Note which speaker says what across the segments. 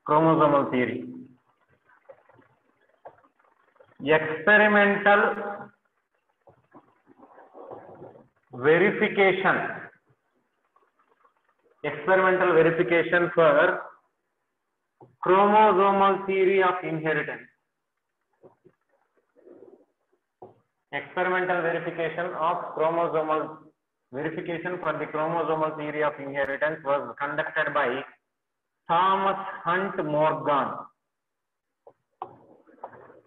Speaker 1: chromosomal theory. Experimental verification for chromosomal theory of inheritance. Experimental verification for the chromosomal theory of inheritance was conducted by Thomas Hunt Morgan.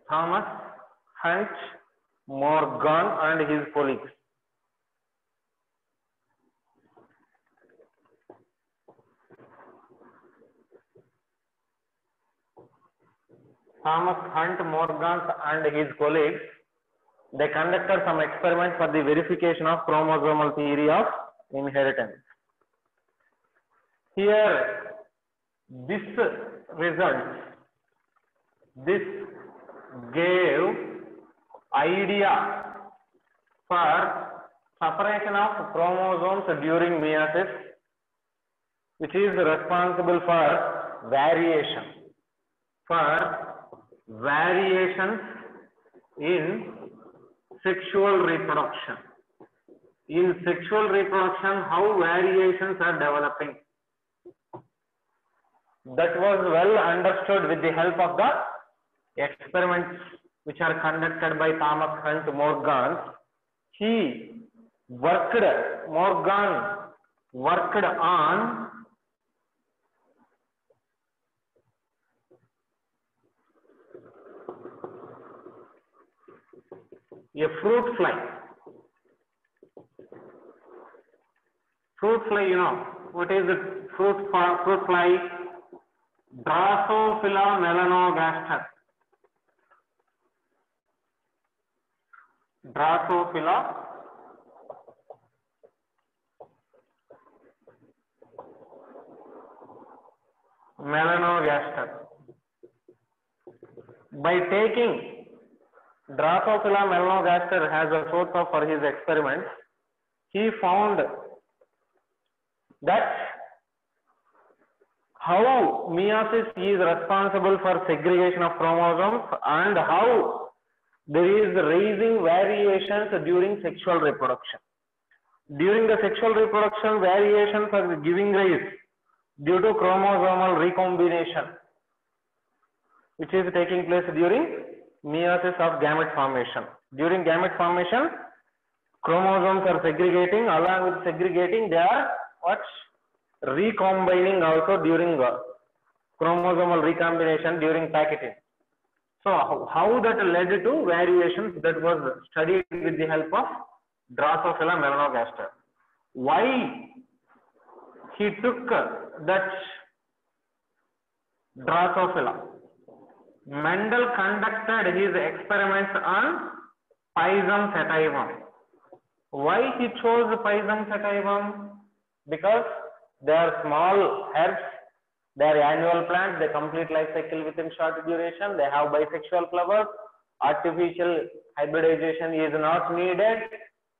Speaker 1: Thomas Hunt Morgan and his colleagues. Thomas Hunt Morgan and his colleagues, they conducted some experiments for the verification of chromosomal theory of inheritance. Here, this gave idea for separation of chromosomes during meiosis, which is responsible for variations in sexual reproduction. In sexual reproduction, how variations are developing. That was well understood with the help of the experiments which are conducted by Thomas Hunt Morgan. Morgan worked on a fruit fly. Fruit fly, you know, what is the fruit fly? Drosophila melanogaster. Drosophila melanogaster. By taking Drosophila melanogaster as a source for his experiments, he found that how meiosis is responsible for segregation of chromosomes and how there is raising variations during sexual reproduction. During the sexual reproduction, variations are giving rise due to chromosomal recombination, which is taking place during meiosis of gamete formation. During gamete formation, chromosomes are segregating. Along with segregating, they are recombining also during chromosomal recombination during packaging. So how that led to variations, that was studied with the help of Drosophila melanogaster. Why he took that Drosophila? Mendel conducted his experiments on Pisum sativum. Why he chose Pisum sativum? Because they are small herbs, they are annual plants, they complete life cycle within short duration, they have bisexual flowers, artificial hybridization is not needed.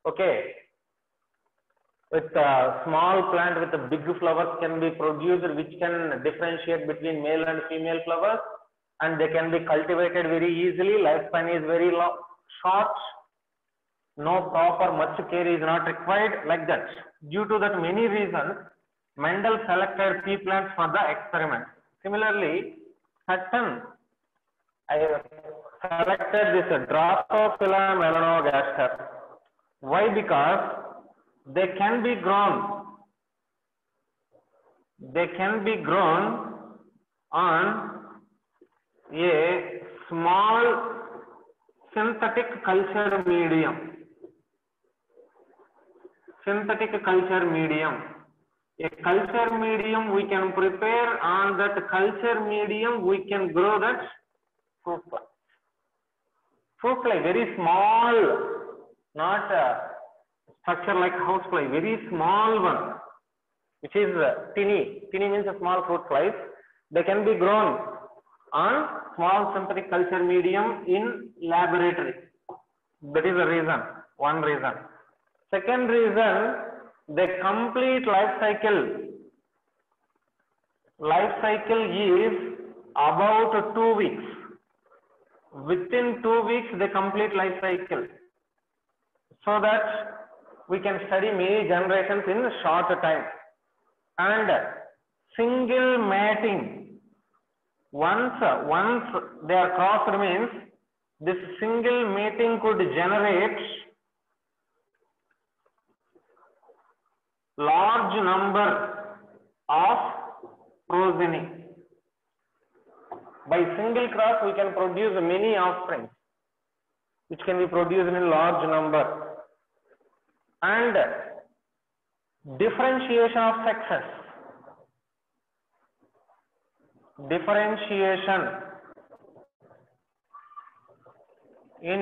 Speaker 1: Okay. With a small plant with a big flowers can be produced, which can differentiate between male and female flowers, and they can be cultivated very easily. Lifespan is very short. No proper much care is not required, like that. Due to that many reasons, Mendel selected pea plants for the experiment. Similarly, I selected this Drosophila melanogaster. Why? Because they can be grown on a small synthetic culture medium. A culture medium we can prepare. On that culture medium we can grow that fruit fly. Fruit fly, very small, not a structure like house fly, very small one, which is tiny. Tiny means a small fruit flies. They can be grown on small synthetic culture medium in laboratory. That is the reason, one reason. Second reason, the complete life cycle is about 2 weeks. Within 2 weeks, they complete life cycle, so that we can study many generations in a short time. And single mating, once they are crossed, means this single mating could generate large number of progeny. By single cross, we can produce many offspring, which can be produced in large number. And differentiation of sexes. Differentiation in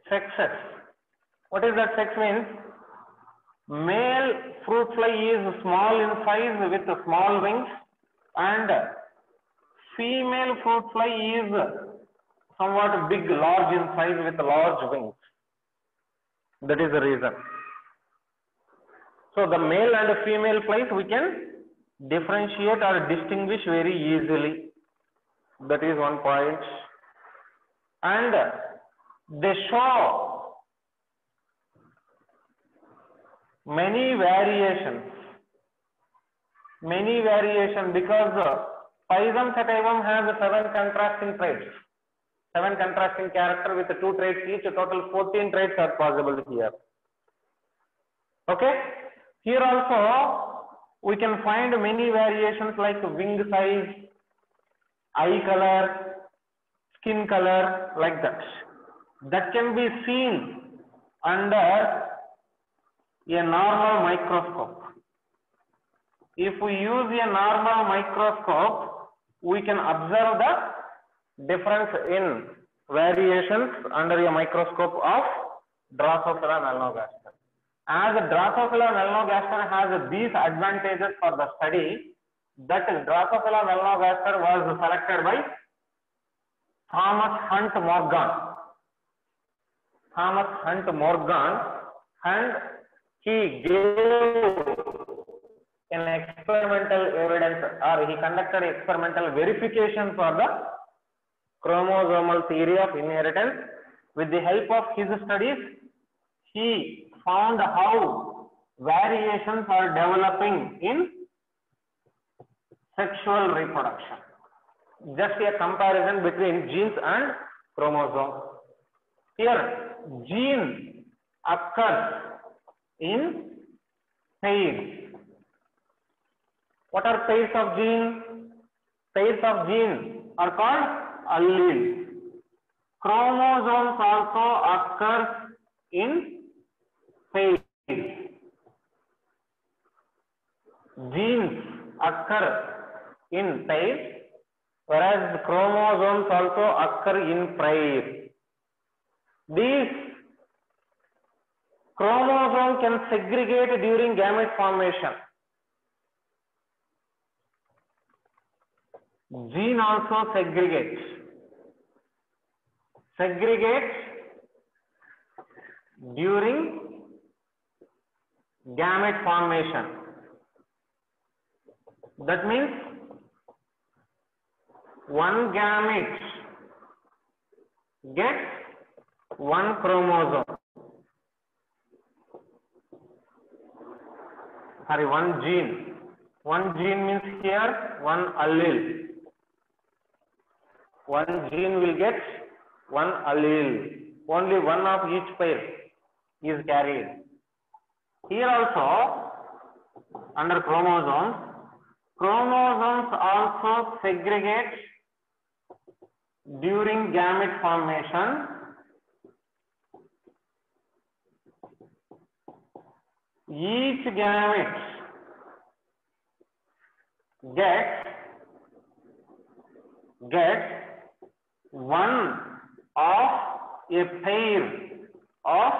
Speaker 1: sexes. What is that sex means? Male fruit fly is small in size with small wings, and female fruit fly is somewhat big, large in size with large wings. That is the reason. So the male and female flies we can differentiate or distinguish very easily. That is one point. And they show many variations because Pisum sativum has 7 contrasting traits, 7 contrasting characters with 2 traits each. Total 14 traits are possible here. Okay. Here also we can find many variations like wing size, eye color, skin color, like that. That can be seen under a normal microscope. If we use a normal microscope, we can observe the difference in variations under a microscope of Drosophila melanogaster. As Drosophila melanogaster has these advantages for the study, that Drosophila melanogaster was selected by Thomas Hunt Morgan, and he gave an experimental evidence, or he conducted experimental verification for the chromosomal theory of inheritance. With the help of his studies, he found how variations are developing in sexual reproduction. Just a comparison between genes and chromosomes. Here, gene occurs in pairs. What are pairs of gene? Pairs of gene are called alleles. Chromosomes also occur in pairs. Genes occur in pairs, whereas chromosomes also occur in pairs. These chromosomes can segregate during gamete formation. Gene also segregates during gamete formation. That means one gamete gets one chromosome. Sorry, one gene. One gene means here one allele. One gene will get one allele. Only one of each pair is carried. Here also, under chromosomes also segregate during gamete formation. Each gamete gets one of a pair of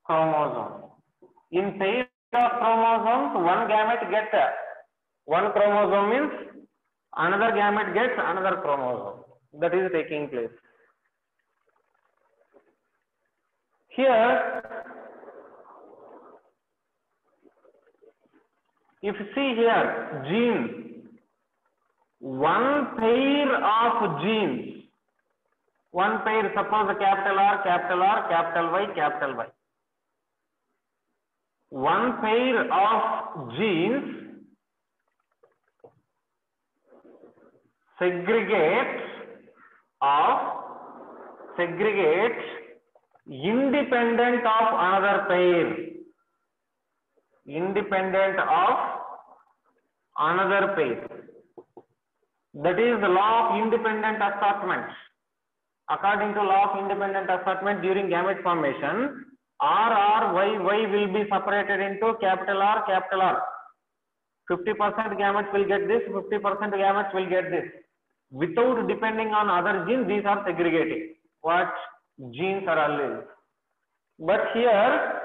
Speaker 1: chromosomes. In pair of chromosomes, one gamete gets one chromosome, means another gamete gets another chromosome. That is taking place. Here, if you see here, gene one pair of genes, one pair, suppose capital R, capital R, capital Y, capital Y. One pair of genes segregates independent of another pair, independent of another pair. That is the law of independent assortment. According to law of independent assortment, during gamete formation, R, Y, Y will be separated into capital R, capital R. 50% gametes will get this, 50% gametes will get this. Without depending on other genes, these are segregating. What? Genes are alleles. But here,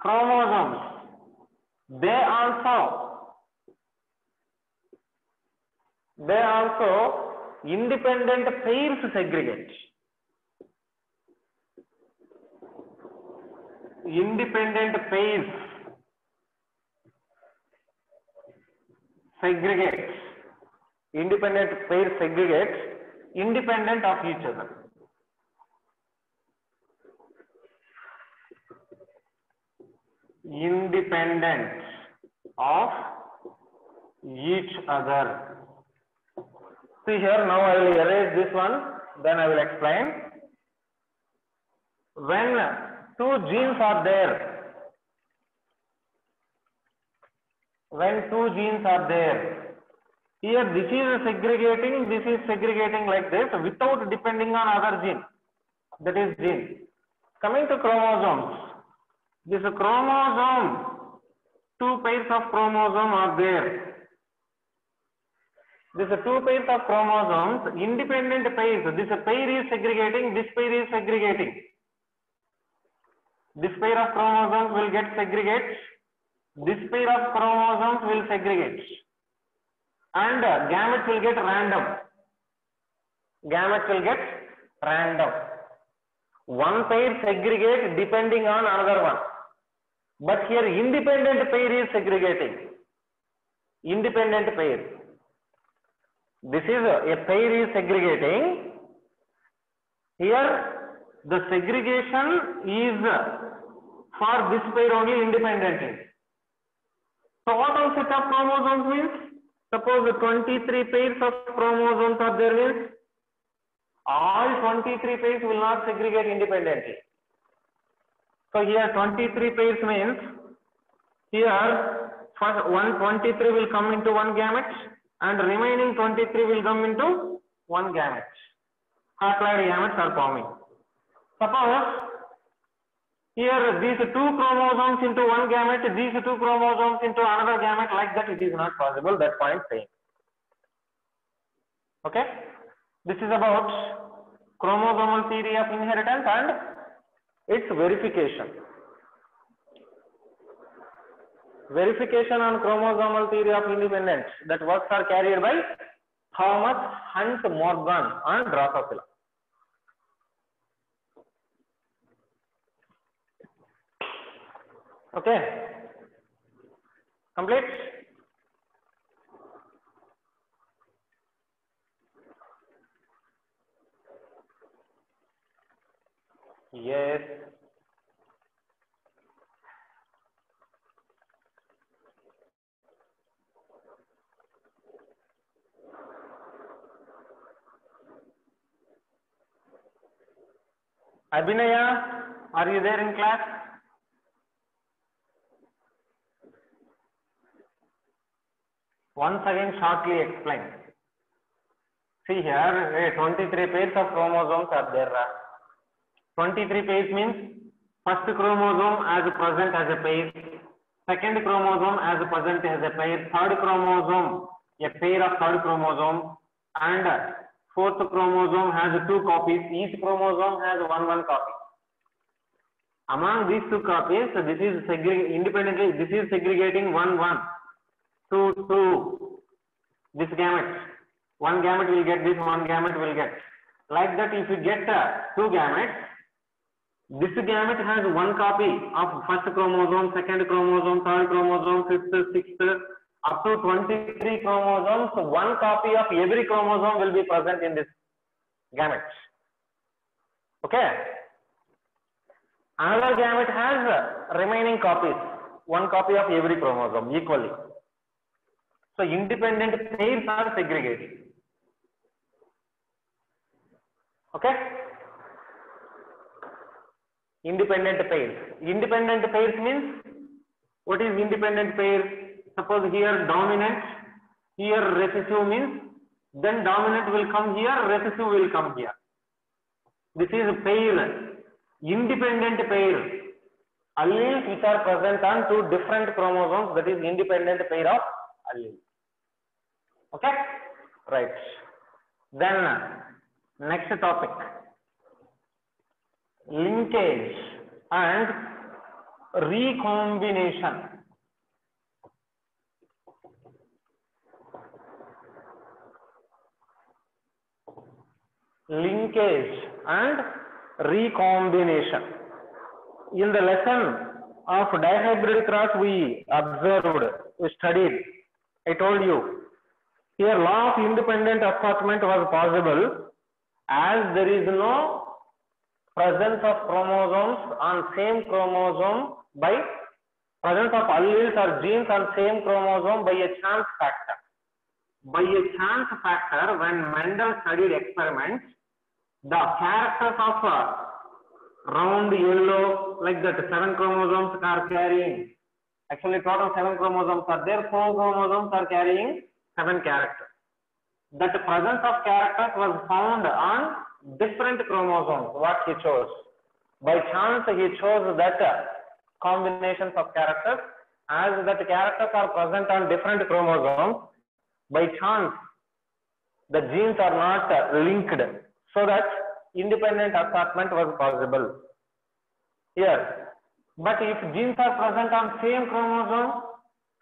Speaker 1: chromosomes, they also independent pairs segregate. Independent pairs segregate. Independent pairs segregate independent of each other. Independent of each other. See here, now I will erase this one, then I will explain. When two genes are there, here this is segregating like this without depending on other gene, that is gene. Coming to chromosomes, this chromosome, two pairs of chromosomes are there. These two pairs of chromosomes, independent pairs. This pair is segregating, this pair is segregating. This pair of chromosomes will get segregate. This pair of chromosomes will segregate. And gametes will get random. Gametes will get random. One pair segregate depending on another one. But here independent pair is segregating. Independent pair. This is a pair is segregating. Here the segregation is for this pair only independently. Total set of chromosomes means, suppose 23 pairs of chromosomes are there means, all 23 pairs will not segregate independently. So here 23 pairs means, here first 123 will come into one gamete and remaining 23 will come into one gamete. Haploid gametes are forming. Suppose here these two chromosomes into one gamete, these two chromosomes into another gamete, like that it is not possible, that point saying. Okay? This is about chromosomal theory of inheritance and its verification. Verification on chromosomal theory of independence, that works are carried by Thomas Hunt Morgan on Drosophila. Okay, complete? Yes. Abhinaya, are you there in class? Once again shortly explain. See here, 23 pairs of chromosomes are there. 23 pairs means first chromosome as present as a pair, second chromosome as present as a pair, third chromosome a pair of third chromosome, and fourth chromosome has two copies. Each chromosome has one copy. Among these two copies, this is independently. This is segregating 1, 1, 2, 2. This gamete, one gamete will get this, one gamete will get. Like that, if you get two gametes, This gamete has one copy of first chromosome, second chromosome, third chromosome, fifth, sixth, up to 23 chromosomes. One copy of every chromosome will be present in this gamete. Okay. Another gamete has remaining copies, one copy of every chromosome equally. So independent pairs are segregated. Okay. Independent pairs. Independent pairs means, what is independent pair? Suppose here dominant, here recessive means, then dominant will come here, recessive will come here. This is pair. Independent pair. Alleles which are present on two different chromosomes, that is independent pair of alleles. Okay? Right. Then next topic. Linkage and recombination. Linkage and recombination. In the lesson of dihybrid cross we observed, we studied, I told you, here law of independent assortment was possible as there is no presence of chromosomes on same chromosome by presence of alleles or genes on same chromosome by a chance factor. By a chance factor, when Mendel studied experiments, the characters of round yellow, like that 7 chromosomes are carrying, actually total 7 chromosomes are there, 4 chromosomes are carrying 7 characters. That presence of characters was found on different chromosomes, what he chose. By chance he chose that combinations of characters, as that characters are present on different chromosomes, by chance the genes are not linked, so that independent assortment was possible here. But if genes are present on same chromosome,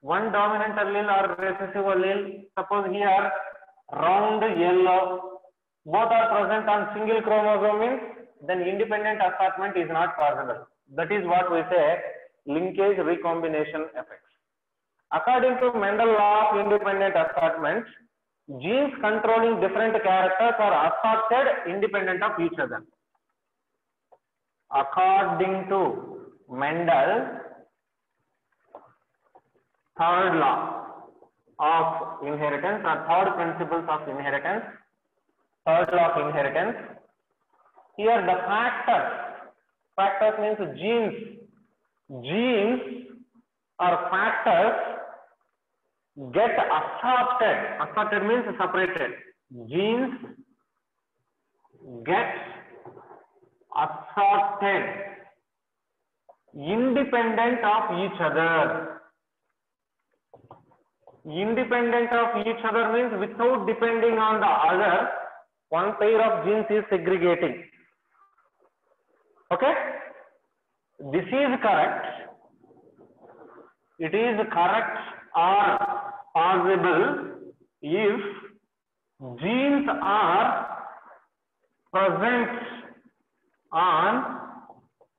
Speaker 1: one dominant allele or recessive allele, suppose here round yellow, both are present on single chromosome means, then independent assortment is not possible. That is what we say linkage recombination effects. According to Mendel law of independent assortment, genes controlling different characters are assorted independent of each other. According to Mendel third law of inheritance or third principles of inheritance, third law of inheritance, here the factors means genes or factors get assorted means separated. Genes get assorted independent of each other. Independent of each other means without depending on the other, one pair of genes is segregating. Okay? This is correct. It is correct or possible if genes are present on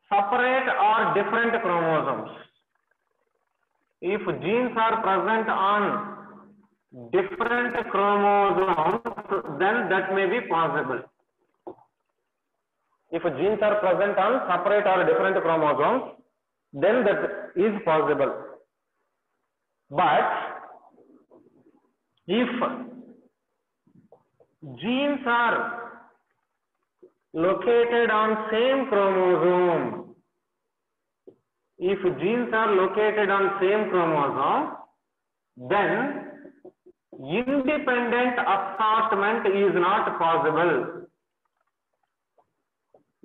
Speaker 1: separate or different chromosomes. If genes are present on different chromosomes, then that may be possible. If genes are present on separate or different chromosomes, then that is possible. But if genes are located on same chromosome, if genes are located on same chromosome, then independent assortment is not possible.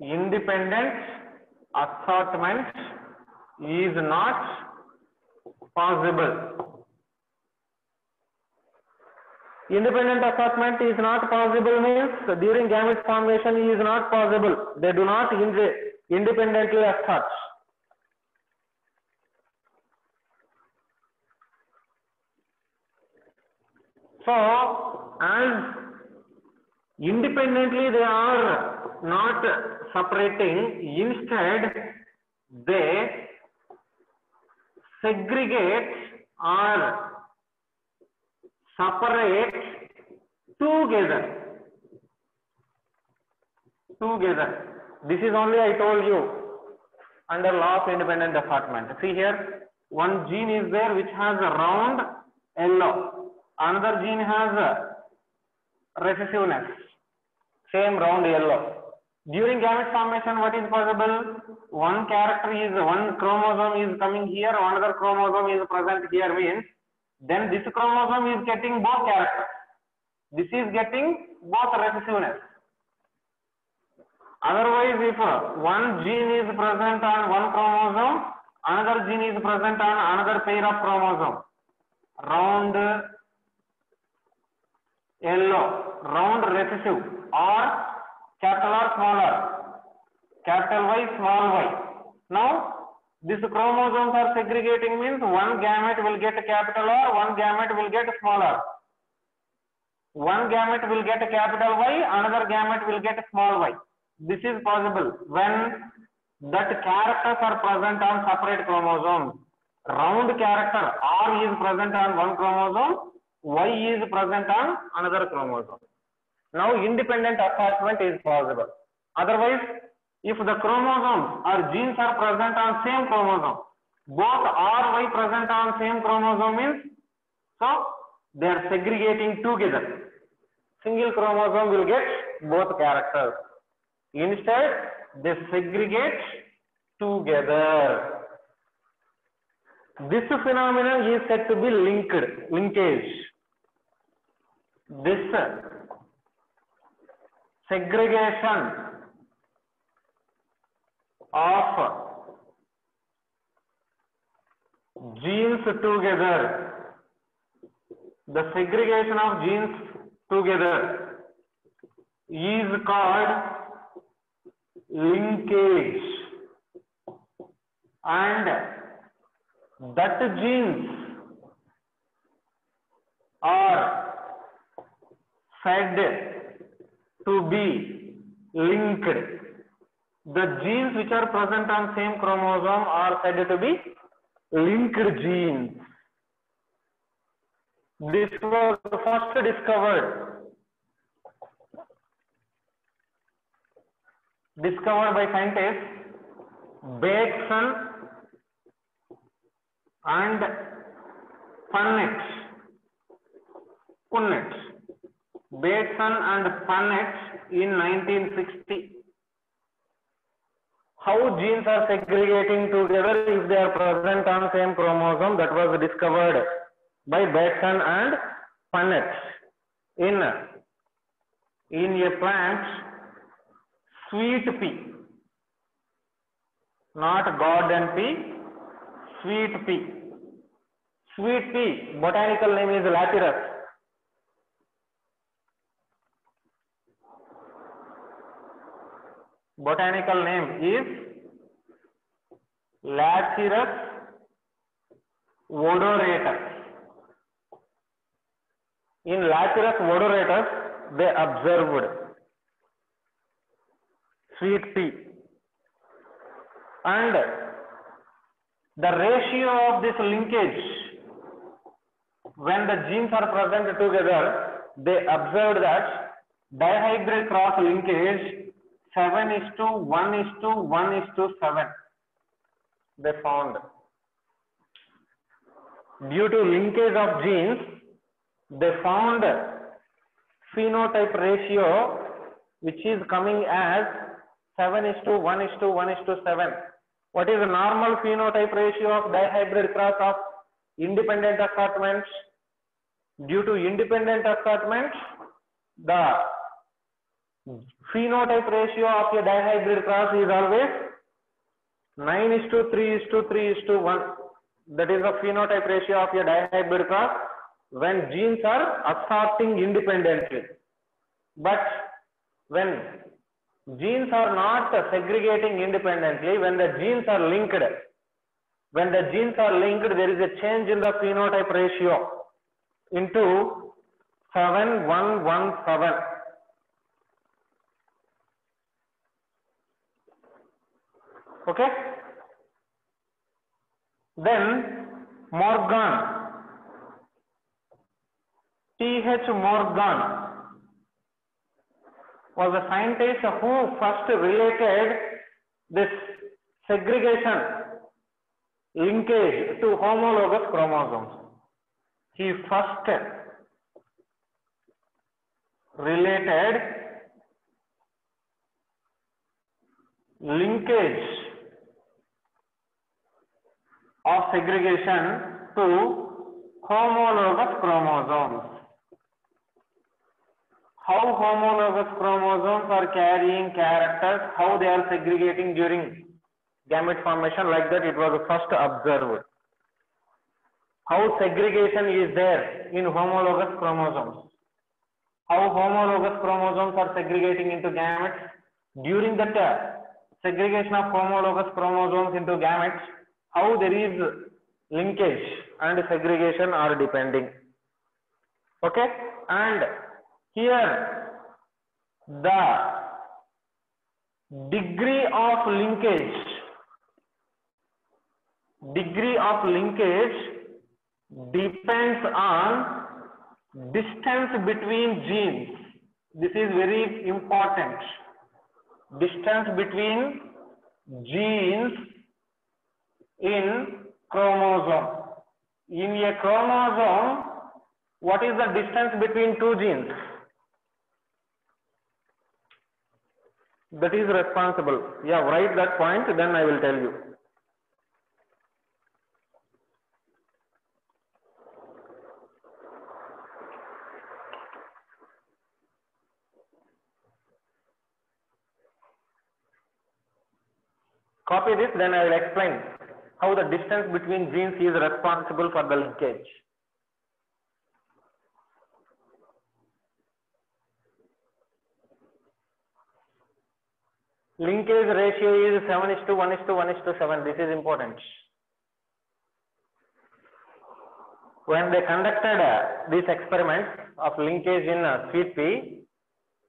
Speaker 1: Independent assortment is not possible. Independent assortment is not possible means during gamete formation is not possible. They do not independently assort. So, as independently they are not separating, instead they segregate or separate together. This is only I told you under law of independent assortment. See here, one gene is there which has a round yellow, another gene has a recessiveness, same round yellow. During gamete formation, what is possible? One chromosome is coming here, another chromosome is present here, means then this chromosome is getting both characters. This is getting both recessiveness. Otherwise, if one gene is present on one chromosome, another gene is present on another pair of chromosomes, round yellow, round recessive, or capital or small r, capital Y, small y. Now, these chromosomes are segregating, means one gamete will get a capital R, one gamete will get a small r. One gamete will get a capital Y, another gamete will get a small y. This is possible when that characters are present on separate chromosomes. Round character R is present on one chromosome, Y is present on another chromosome. Now independent assortment is possible. Otherwise, if the chromosomes or genes are present on same chromosome, both R, Y present on same chromosome means, so they are segregating together. Single chromosome will get both characters. Instead, they segregate together. This phenomenon is said to be linkage. This segregation of genes together, the segregation of genes together is called linkage, and that genes are said to be linked. The genes which are present on same chromosome are said to be linked genes. This was first discovered by scientists Bateson and Punnett. Bateson and Punnett in 1960. How genes are segregating together if they are present on same chromosome, that was discovered by Bateson and Punnett in a plant sweet pea, not garden pea, sweet pea. Sweet pea, botanical name is Lathyrus. Botanical name is Lathyrus odoratus. In Lathyrus odoratus, they observed sweet pea, and the ratio of this linkage, when the genes are present together, they observed that dihybrid cross linkage 7:1:1:7 they found. Due to linkage of genes, they found phenotype ratio which is coming as 7:1:1:7. What is the normal phenotype ratio of dihybrid cross of independent assortments? Due to independent assortments, the phenotype ratio of a dihybrid cross is always 9:3:3:1. That is the phenotype ratio of a dihybrid cross when genes are assorting independently. But when genes are not segregating independently, when the genes are linked, there is a change in the phenotype ratio into 7:1:1:7. Okay. Then Morgan, T.H. Morgan was a scientist who first related this segregation linkage to homologous chromosomes. He first related linkage of segregation to homologous chromosomes. How homologous chromosomes are carrying characters, how they are segregating during gamete formation, like that it was first observed. How segregation is there in homologous chromosomes. How homologous chromosomes are segregating into gametes. During that segregation of homologous chromosomes into gametes, how there is linkage and segregation are depending. Okay, and here the degree of linkage depends on distance between genes. This is very important. Distance between genes in chromosome. In a chromosome, what is the distance between two genes? That is responsible. Yeah, write that point, then I will tell you. Copy this, then I will explain how the distance between genes is responsible for the linkage. Linkage ratio is 7:1:1:7. This is important. When they conducted this experiment of linkage in sweet pea,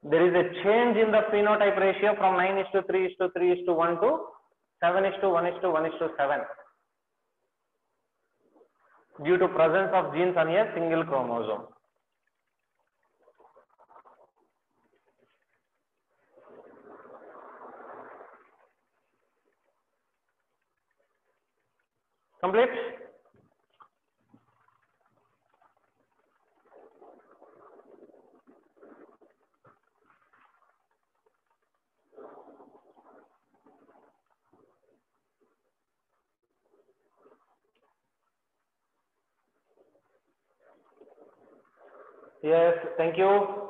Speaker 1: there is a change in the phenotype ratio from 9:3:3:1 to 7:1:1:7 due to presence of genes on a single chromosome. Complete? Yes, thank you.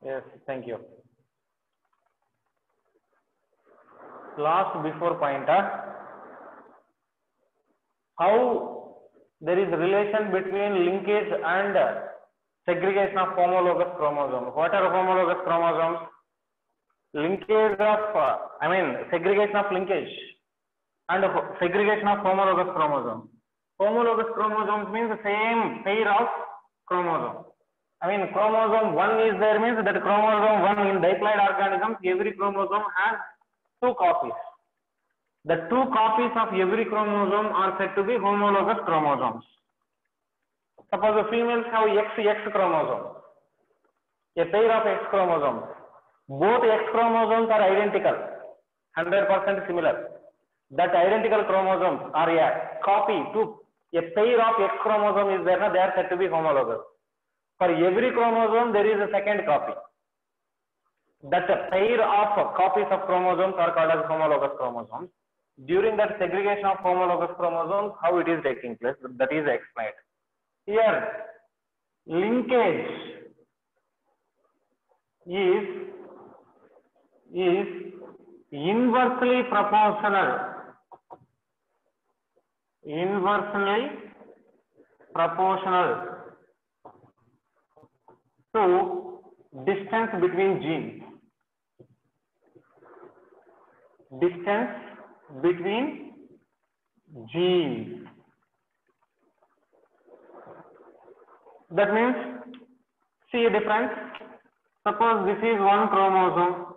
Speaker 1: Yes, thank you. Last before pointer, how there is relation between linkage and segregation of homologous chromosomes. What are homologous chromosomes? Linkage of, segregation of linkage and segregation of homologous chromosomes. Homologous chromosomes means the same pair of chromosomes. Chromosome 1 is there means that chromosome 1 in diploid organisms, every chromosome has 2 copies. The 2 copies of every chromosome are said to be homologous chromosomes. Suppose the females have XX chromosome, a pair of X chromosomes. Both X chromosomes are identical, 100% similar. That identical chromosomes are a copy to a pair of X chromosome is there, they are said to be homologous. For every chromosome, there is a second copy. That a pair of copies of chromosomes are called as homologous chromosomes. During that segregation of homologous chromosomes, how it is taking place, that is explained. Here, linkage is inversely proportional to distance between genes. Distance between genes. That means, see a difference. Suppose this is one chromosome.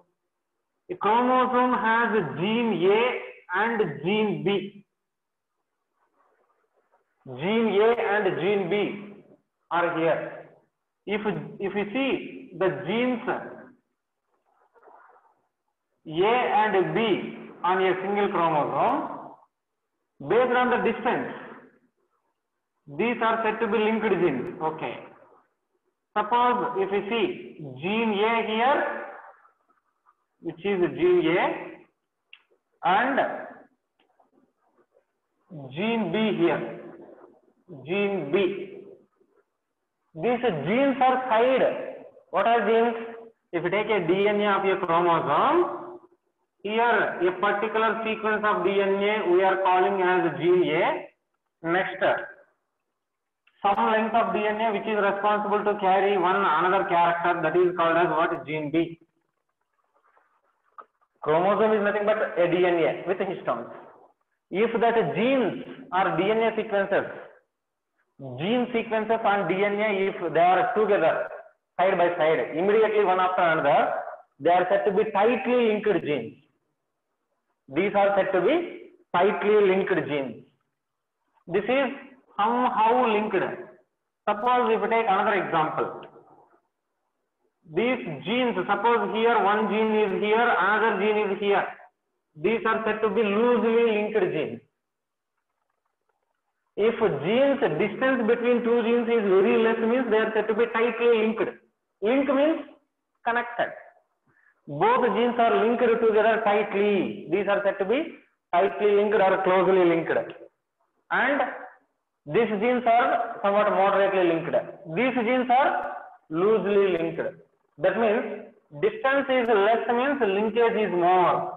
Speaker 1: A chromosome has gene A and gene B. Gene A and gene B are here. If you see the genes A and B on a single chromosome, based on the distance, these are said to be linked genes. Okay. Suppose if you see gene A here, which is gene A, and gene B here, gene B. These genes are tied. What are genes? If you take a DNA of a chromosome, here a particular sequence of DNA we are calling as gene A. Next, some length of DNA which is responsible to carry another character, that is called as what? Gene B. Chromosome is nothing but a DNA with histones. If that genes or DNA sequences, gene sequences on DNA, if they are together side by side, immediately one after another, they are said to be tightly linked genes. These are said to be tightly linked genes. This is somehow linked. Suppose if we take another example, these genes, suppose here one gene is here, another gene is here. These are said to be loosely linked genes. If genes distance between two genes is very less, means they are said to be tightly linked. Link means connected. Both genes are linked together tightly. These are said to be tightly linked or closely linked. And these genes are somewhat moderately linked. These genes are loosely linked. That means distance is less, means linkage is more.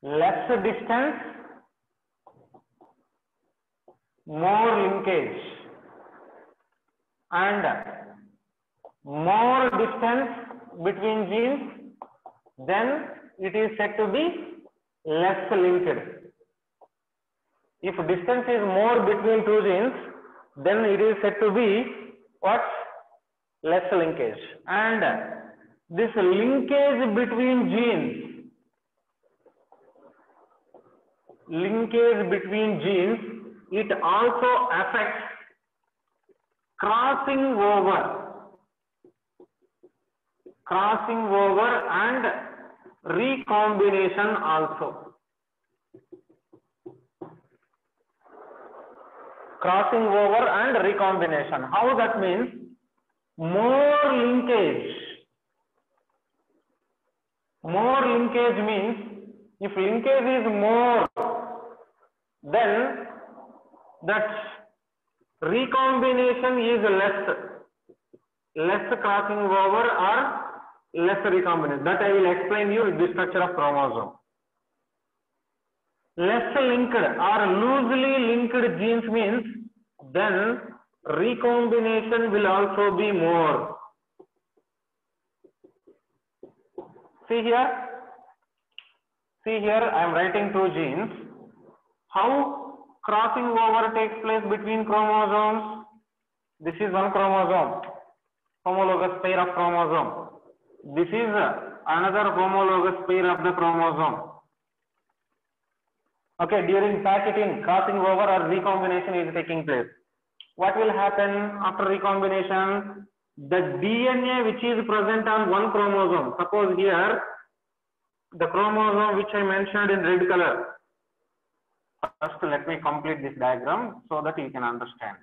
Speaker 1: Less distance, more linkage, and more distance between genes, then it is said to be less linked. If distance is more between two genes, then it is said to be what? Less linkage. And this linkage between genes, it also affects crossing over and recombination also. Crossing over and recombination. How that means? More linkage. More linkage means, if linkage is more, then that recombination is less crossing over or less recombination. That I will explain you the structure of chromosome. Less linked or loosely linked genes means, then recombination will also be more. See here. See here, I am writing two genes. How crossing over takes place between chromosomes? This is one chromosome, homologous pair of chromosome. This is another homologous pair of the chromosome. Okay, during packaging, crossing over or recombination is taking place. What will happen after recombination? The DNA which is present on one chromosome, suppose here the chromosome which I mentioned in red color. First, let me complete this diagram so that you can understand.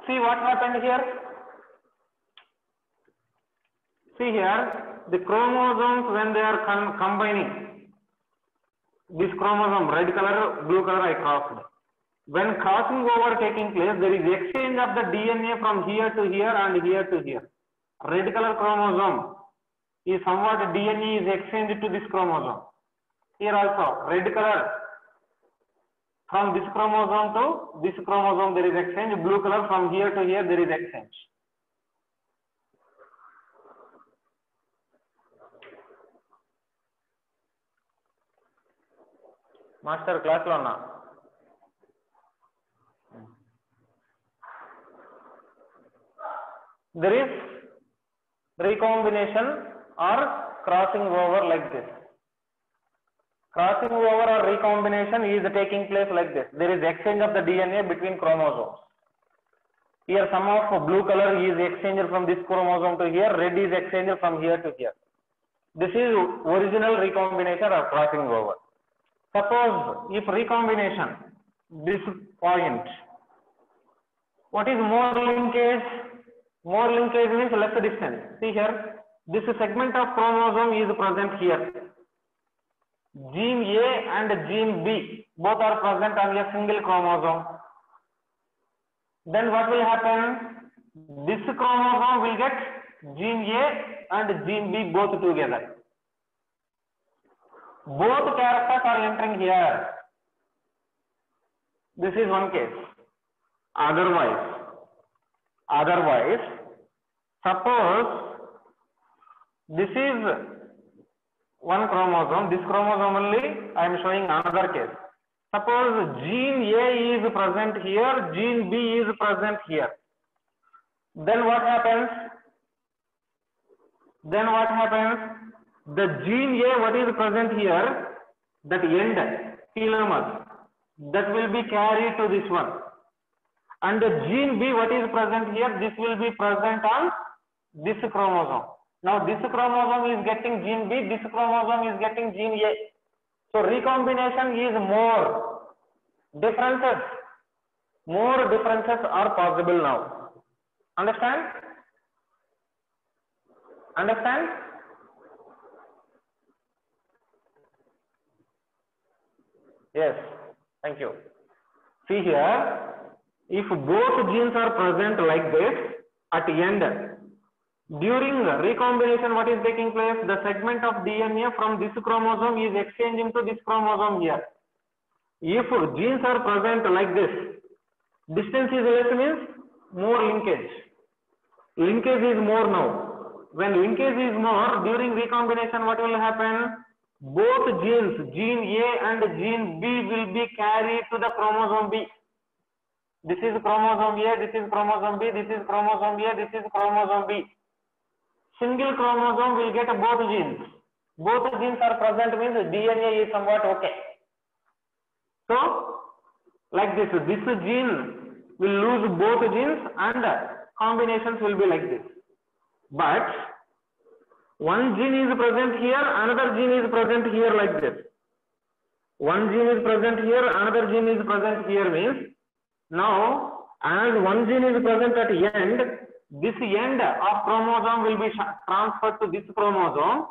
Speaker 1: See what happened here? See here, the chromosomes when they are combining, this chromosome, red color, blue color I crossed. When crossing over taking place, there is exchange of the DNA from here to here and here to here. Red color chromosome is somewhat DNA is exchanged to this chromosome. Here also, red color from this chromosome to this chromosome there is exchange. Blue color from here to here there is exchange. Master class lo na. There is recombination or crossing over like this. Crossing over or recombination is taking place like this. There is exchange of the DNA between chromosomes. Here some of blue color is exchanged from this chromosome to here, red is exchanged from here to here. This is original recombination or crossing over. Suppose if recombination, this point, what is more linkage? More linkage means less distance. See here, this segment of chromosome is present here. Gene A and gene B both are present on a single chromosome. Then what will happen? This chromosome will get gene A and gene B both together. Both characters are entering here. This is one case. Otherwise, suppose this is one chromosome, this chromosome only I am showing another case. Suppose gene A is present here, gene B is present here. Then what happens? The gene A, what is present here, that end, telomer, that will be carried to this one. And the gene B, what is present here, this will be present on this chromosome. Now this chromosome is getting gene B, this chromosome is getting gene A. So recombination is more. More differences are possible now. Understand? Yes, thank you. See here, if both genes are present like this at the end, during recombination, what is taking place? The segment of DNA from this chromosome is exchanging to this chromosome here. If genes are present like this, distance is less means more linkage. Linkage is more now. When linkage is more, during recombination, what will happen? Both genes, gene A and gene B will be carried to the chromosome B. This is chromosome A, this is chromosome B, this is chromosome A, this is chromosome B. Single chromosome will get both genes. Both genes are present means DNA is somewhat okay. So, like this gene will lose both genes and combinations will be like this. But one gene is present here, another gene is present here like this. One gene is present here, another gene is present here means now as one gene is present at the end, this end of chromosome will be transferred to this chromosome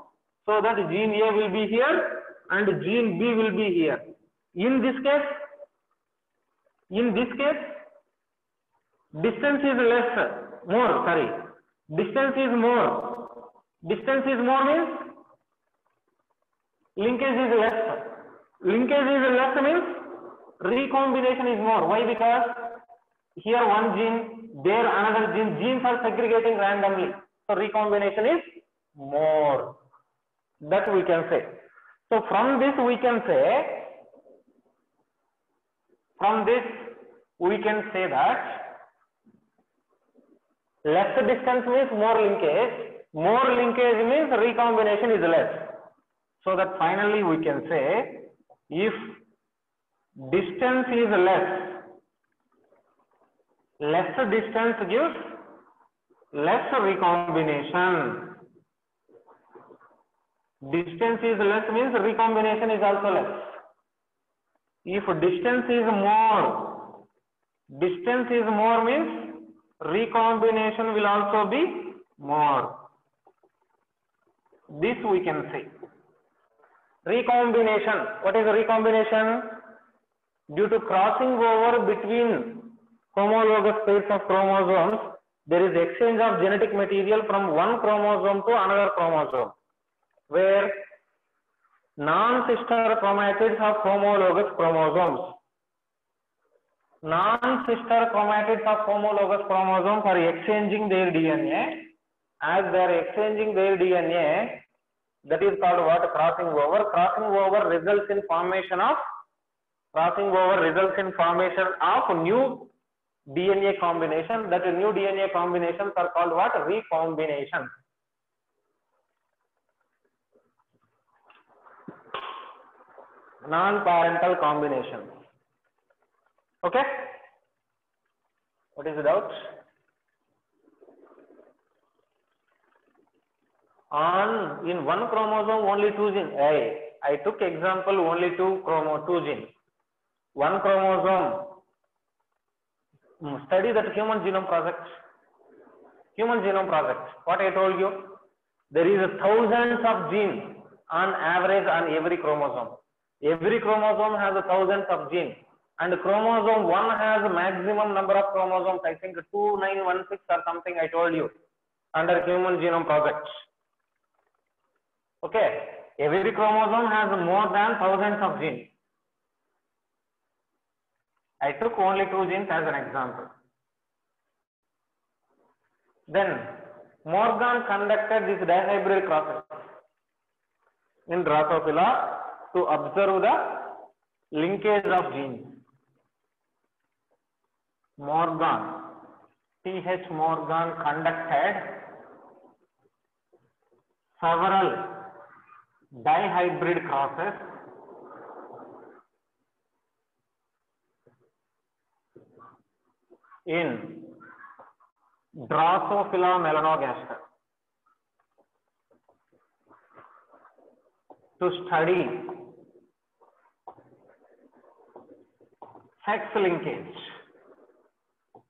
Speaker 1: so that gene A will be here and gene B will be here. In this case, distance is more. Distance is more. Distance is more means linkage is less. Linkage is less means recombination is more. Why? Because here one gene, there another gene. Genes are segregating randomly. So recombination is more. That we can say. So from this we can say, that less distance means more linkage. More linkage means recombination is less. So that finally we can say, if distance is less distance gives less recombination. Distance is less means recombination is also less. If distance is more means recombination will also be more. This we can say. Recombination. What is recombination? Due to crossing over between homologous pairs of chromosomes, there is exchange of genetic material from one chromosome to another chromosome, where non-sister chromatids of homologous chromosomes. Non-sister chromatids of homologous chromosomes are exchanging their DNA. As they are exchanging their DNA, that is called what? Crossing over. Crossing over results in formation of new DNA combination. That new DNA combinations are called what? Recombination. Non-parental combination. Okay? What is the doubt? In one chromosome only 2 genes. I took example only two genes. One chromosome. Study that Human Genome Project. What I told you? There is thousands of genes on average on every chromosome. Every chromosome has thousands of genes. And chromosome 1 has a maximum number of chromosomes. I think 2916 or something I told you under Human Genome Project. Okay, every chromosome has more than thousands of genes. I took only 2 genes as an example. Then Morgan conducted this dihybrid process in Drosophila to observe the linkage of genes. T.H. Morgan conducted several dihybrid crosses in Drosophila melanogaster to study sex linkage.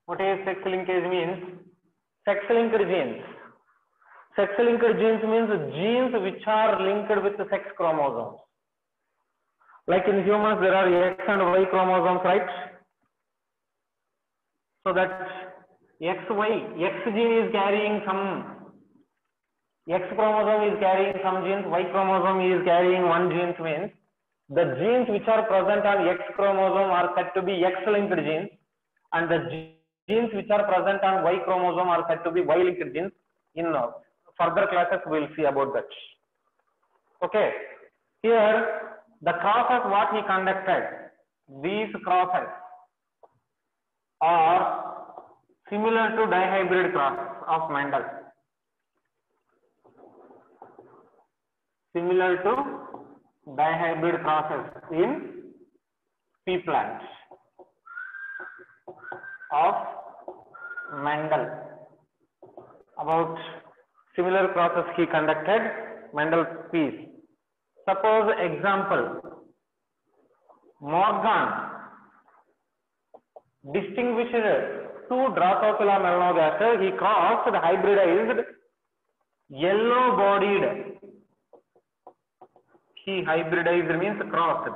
Speaker 1: What is sex linkage means? Sex linked genes. Sex linked genes means genes which are linked with the sex chromosomes. Like in humans, there are X and Y chromosomes, right? So that X gene is carrying some, X chromosome is carrying some genes, Y chromosome is carrying one gene, means the genes which are present on X chromosome are said to be X-linked genes, and the genes which are present on Y chromosome are said to be Y-linked genes. In further classes we will see about that. Okay, here the crosses what he conducted, these crosses are similar to dihybrid crosses of Mendel. Similar to dihybrid crosses in pea plants of Mendel. About similar crosses he conducted Mendel peas. Suppose example, Morgan distinguished two Drosophila melanogaster. He crossed the hybridized yellow bodied. He hybridized means crossed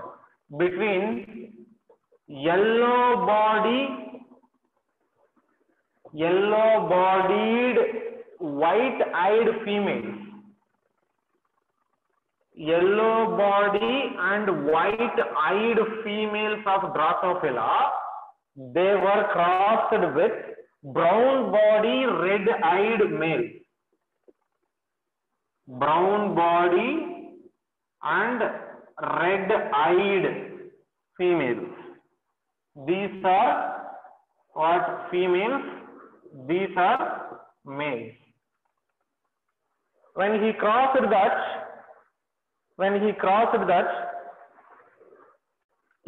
Speaker 1: between yellow bodied white-eyed females. Yellow body and white-eyed females of Drosophila They were crossed with brown body, red-eyed males. Brown body and red-eyed females. These are what females? These are males. When he crossed that,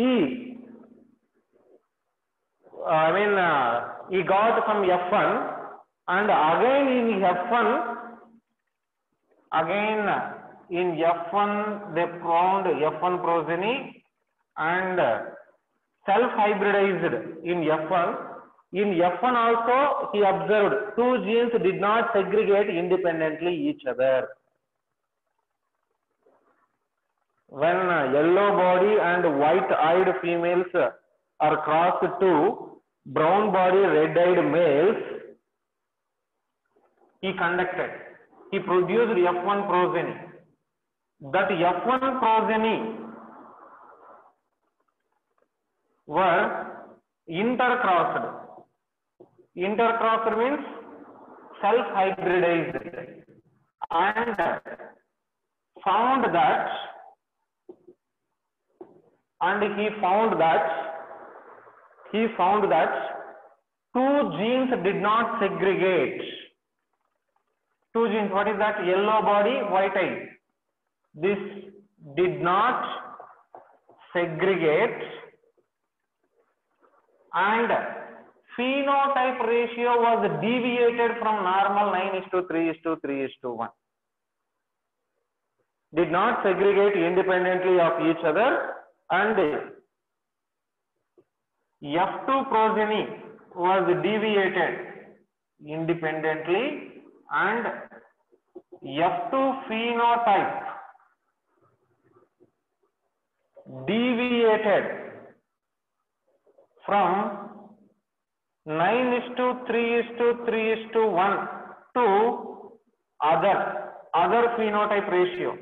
Speaker 1: he got some F1, and again in F1 they found F1 progeny and self-hybridized in F1. In F1 also he observed two genes did not segregate independently each other. When yellow body and white-eyed females are crossed to brown body, red-eyed males, he produced F1 progeny. That F1 progeny were intercrossed. Intercrossed means self-hybridized, and found that two genes did not segregate. Two genes, what is that? Yellow body, white eye. This did not segregate, and phenotype ratio was deviated from normal 9:3:3:1. Did not segregate independently of each other, and F2 progeny was deviated independently, and F2 phenotype deviated from 9:3:3:1 to other phenotype ratio.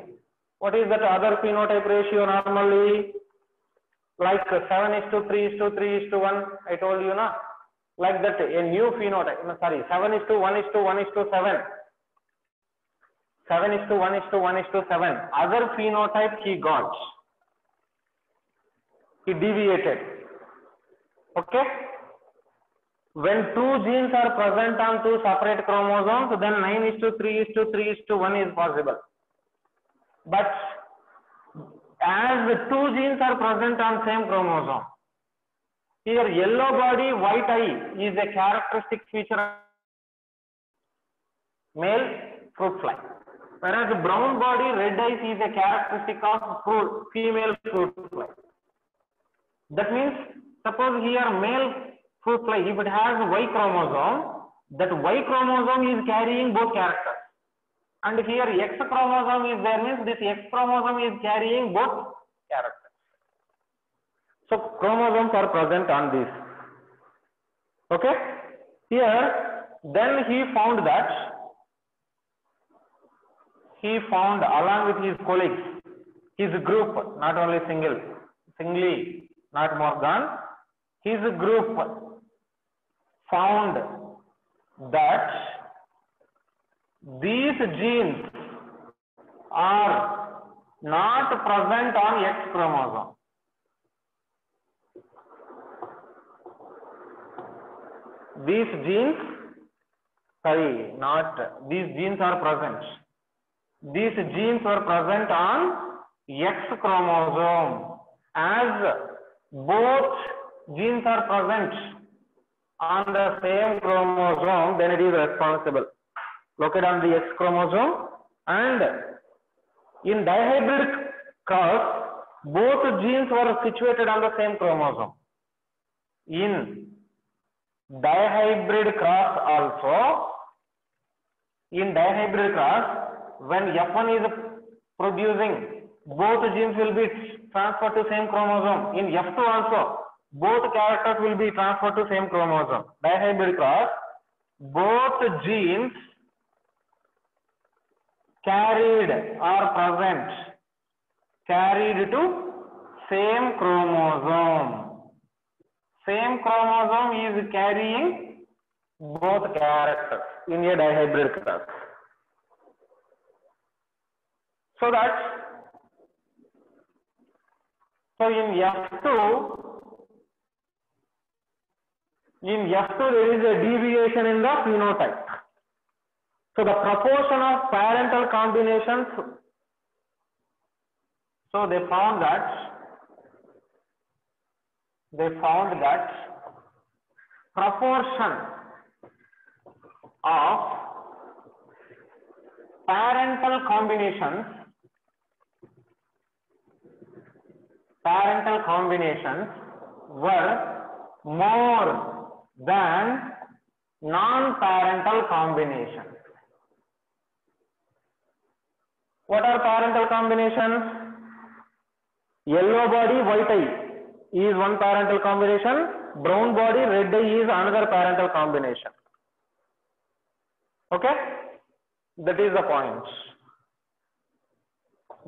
Speaker 1: What is that other phenotype ratio normally? Like 7:3:3:1, I told you na. Like that, a new phenotype, 7:1:1:7. 7:1:1:7. Other phenotype he got. He deviated. Okay? When two genes are present on two separate chromosomes, then 9:3:3:1 is possible. But as the two genes are present on same chromosome, here yellow body, white eye is a characteristic feature of male fruit fly, whereas brown body, red eyes is a characteristic of female fruit fly. That means, suppose here male fruit fly, if it has Y chromosome, that Y chromosome is carrying both characters. And here X chromosome is there, means this X chromosome is carrying both characters. So chromosomes are present on this. Okay? Here, then he found along with his colleagues, his group, not only singly, not more than, his group found that these genes are not present on X chromosome. These genes are present. These genes are present on X chromosome. As both genes are present on the same chromosome, then it is responsible. Located on the X chromosome, and in dihybrid cross, both genes were situated on the same chromosome. In dihybrid cross also, when F1 is producing, both genes will be transferred to same chromosome. In F2 also, both characters will be transferred to same chromosome. Dihybrid cross, both genes carried to same chromosome. same chromosome is carrying both characters in a dihybrid cross. So in F2 there is a deviation in the phenotype. So the proportion of parental combinations, so they found that proportion of parental combinations were more than non-parental combinations. What are parental combinations? Yellow body, white eye is one parental combination. Brown body, red eye is another parental combination. Okay? That is the point.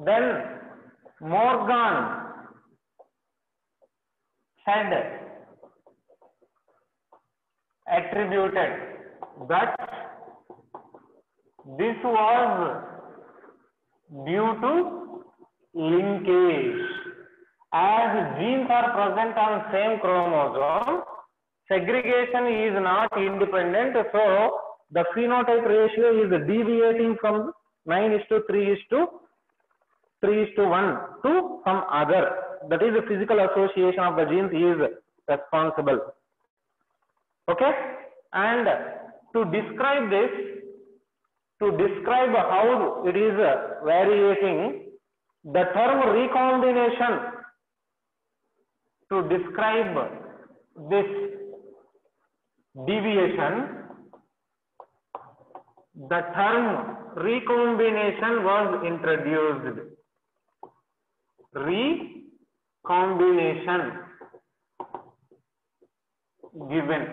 Speaker 1: Then Morgan had attributed that this was due to linkage. As genes are present on same chromosome, segregation is not independent, so the phenotype ratio is deviating from 9:3:1 to some other. That is the physical association of the genes is responsible. Okay? And to describe this, to describe how it is variating, the term recombination, to describe this deviation, the term recombination was introduced. Recombination given.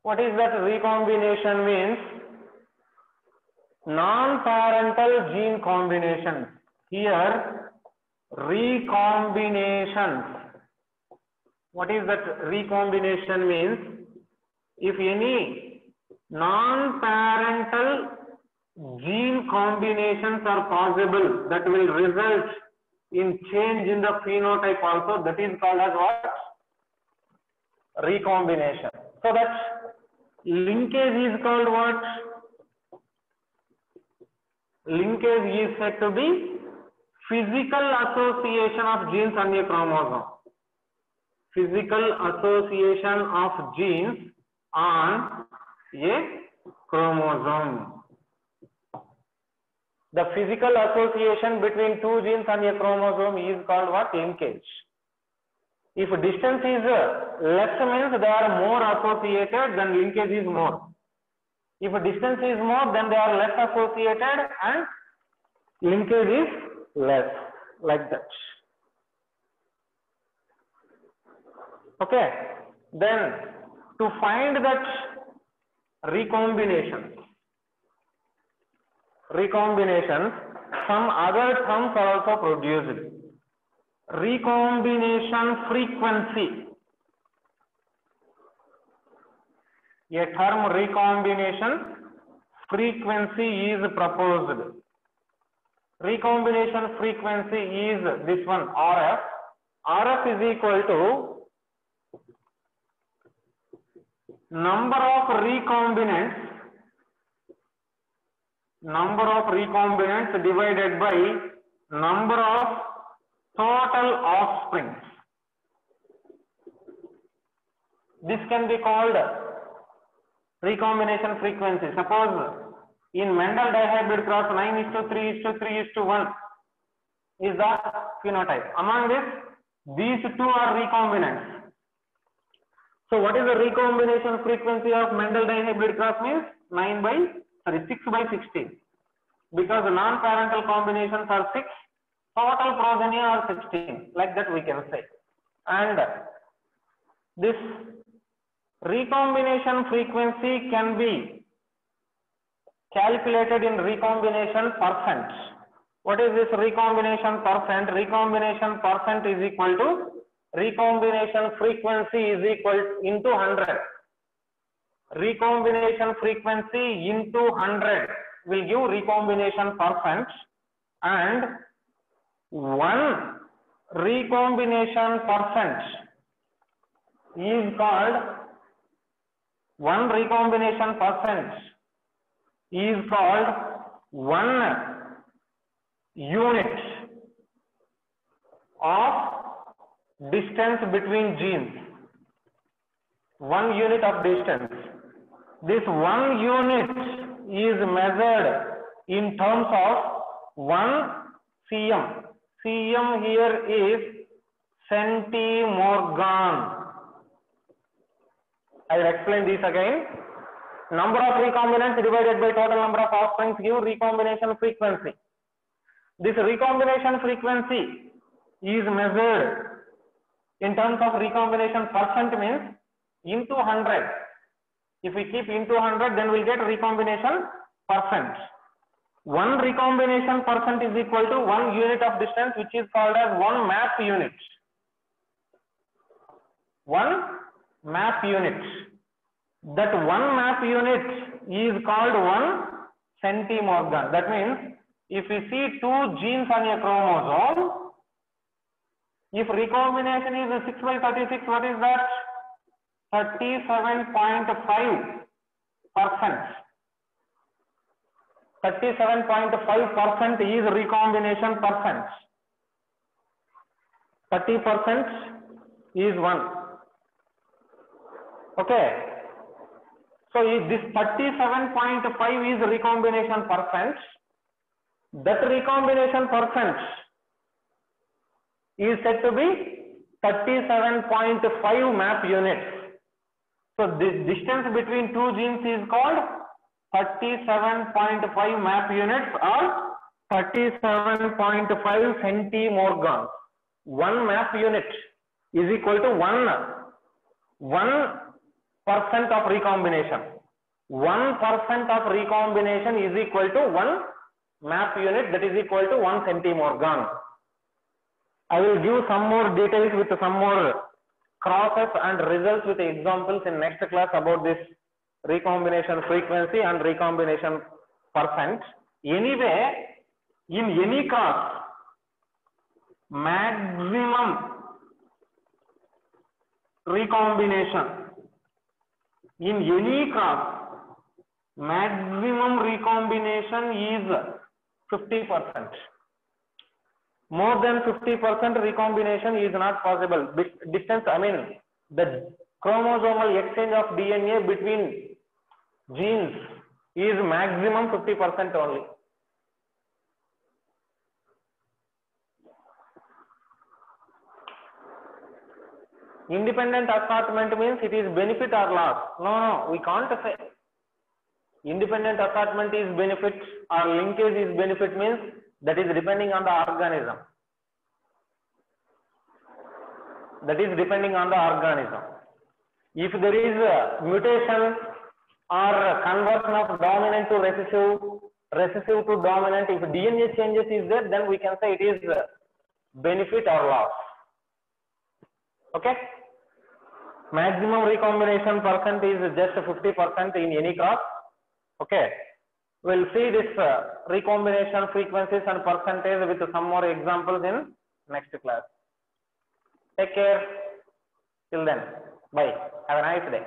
Speaker 1: What is that recombination means? Non-parental gene combinations. Here, recombinations. What is that recombination means? If any non-parental gene combinations are possible, that will result in change in the phenotype also, that is called as what? Recombination. So that linkage is called what? Linkage is said to be physical association of genes on a chromosome. Physical association of genes on a chromosome. The physical association between two genes on a chromosome is called what? Linkage. If distance is less, means they are more associated, then linkage is more. If distance is more, then they are less associated and linkage is less, like that. Okay, then to find that recombination, some other terms are also produced. Recombination frequency. A term recombination frequency is proposed. Recombination frequency is this one, RF. RF is equal to number of recombinants divided by number of total offspring. This can be called recombination frequency. Suppose in Mendel dihybrid cross 9:3:3:1 is the phenotype. Among this, these two are recombinants. So what is the recombination frequency of Mendel dihybrid cross means? 6/16. Because the non-parental combinations are 6, total progeny are 16. Like that we can say. And this recombination frequency can be calculated in recombination percent. What is this recombination percent? Recombination percent is equal to recombination frequency is equal into 100. Recombination frequency into 100 will give recombination percent, and 1 recombination percent is called 1 unit of distance between genes. 1 unit of distance. This 1 unit is measured in terms of 1 cm. Cm here is centimorgan. I will explain this again. Number of recombinants divided by total number of offsprings give recombination frequency. This recombination frequency is measured in terms of recombination percent, means into 100. If we keep into 100, then we'll get recombination percent. 1 recombination percent is equal to 1 unit of distance, which is called as 1 map unit. 1 map unit. That 1 map unit is called 1 centimorgan. That means if we see 2 genes on a chromosome, if recombination is 6 by 36, what is that? 37.5%. 37.5% is recombination percent. 30% is 1. Okay. So if this 37.5 is recombination percent, that recombination percent is said to be 37.5 map units. So the distance between 2 genes is called 37.5 map units, or 37.5 centimorgans. 1 map unit is equal to 1% of recombination. 1% of recombination is equal to 1 map unit, that is equal to 1 centimorgan. I will give some more details with some more crosses and results with examples in next class about this recombination frequency and recombination percent. Anyway, in any cross, maximum recombination, in any cross, maximum recombination is 50%. More than 50% recombination is not possible. Distance, I mean, the chromosomal exchange of DNA between genes is maximum 50% only. Independent assortment means it is benefit or loss. No, we can't say. Independent assortment is benefit or linkage is benefit, means that is depending on the organism. That is depending on the organism. If there is a mutation or conversion of dominant to recessive to dominant, if DNA changes is there, then we can say it is benefit or loss. Okay. Maximum recombination percent is just 50% in any cross. Okay. We'll see this recombination frequencies and percentage with some more examples in next class. Take care. Till then, bye. Have a nice day.